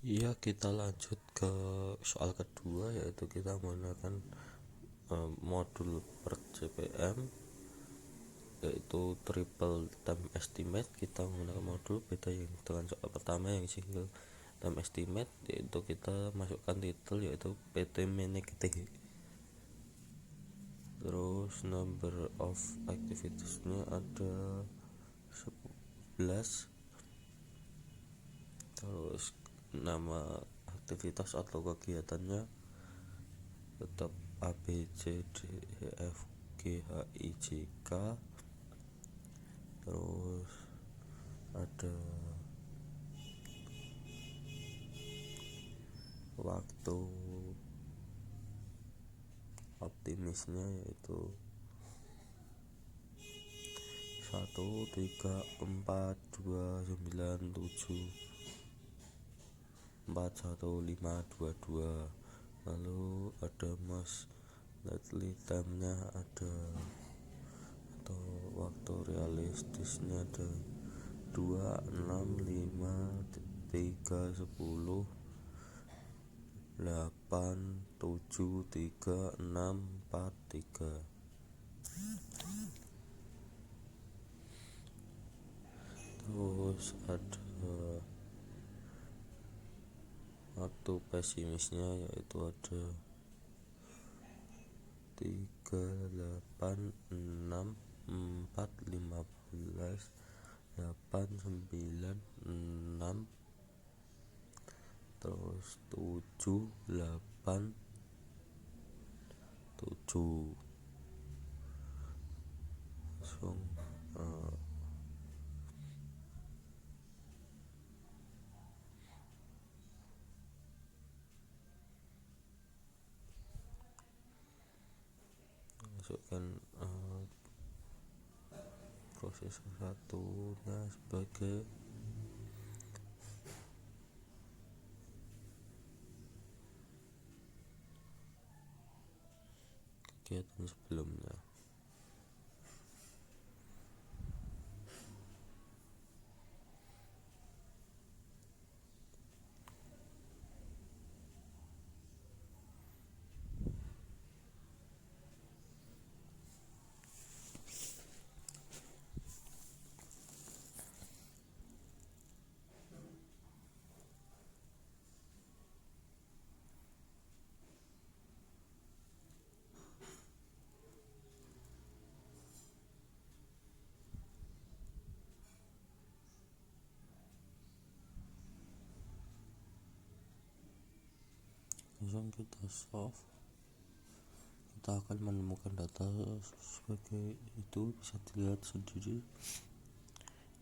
Iya, kita lanjut ke soal kedua, yaitu kita menggunakan modul per CPM, yaitu triple time estimate. Kita menggunakan modul beda yang dengan soal pertama yang single time estimate, yaitu kita masukkan titel yaitu PT Menekete. Terus number of activitiesnya ada 11. Terus nama aktivitas atau kegiatannya tetap A B C D E F G H I J K. Terus ada waktu optimisnya yaitu 1, 3, 4, 2, 9, 7, 4, 1, 5, 2, 2. Lalu ada most likely time-nya ada, atau waktu realistisnya ada 2, 6, 5, 3, 10, 8, 7, 3, 6, 4, 3. Terus ada waktu pesimisnya yaitu ada 3, 8, 6, 4, 15, 8, 9, 6. Terus 7, 8, 7. Langsung masukkan proses satunya sebagai kegiatan sebelumnya. Langsung kita solve, kita akan menemukan data sebagai itu, bisa dilihat sendiri,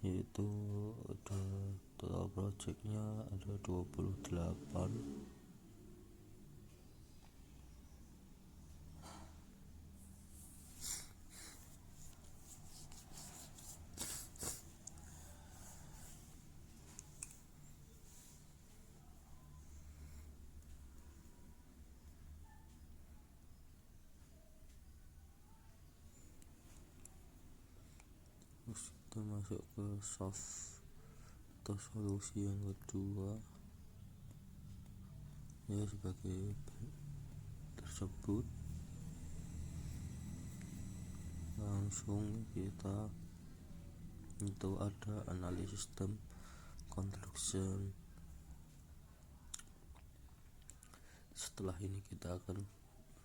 yaitu ada total projectnya ada 28. Terus kita masuk ke solve atau solusi yang kedua, ya sebagai tersebut. Langsung kita itu ada analisis system construction. Setelah ini kita akan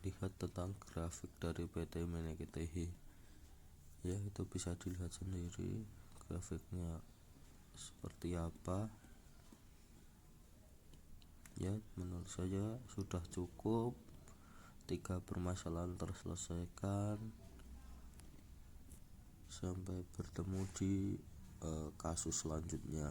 lihat tentang grafik dari PT Menekete. Ya, itu bisa dilihat sendiri grafiknya seperti apa. Ya, menurut saya sudah cukup. 3 permasalahan terselesaikan. Sampai bertemu di kasus selanjutnya.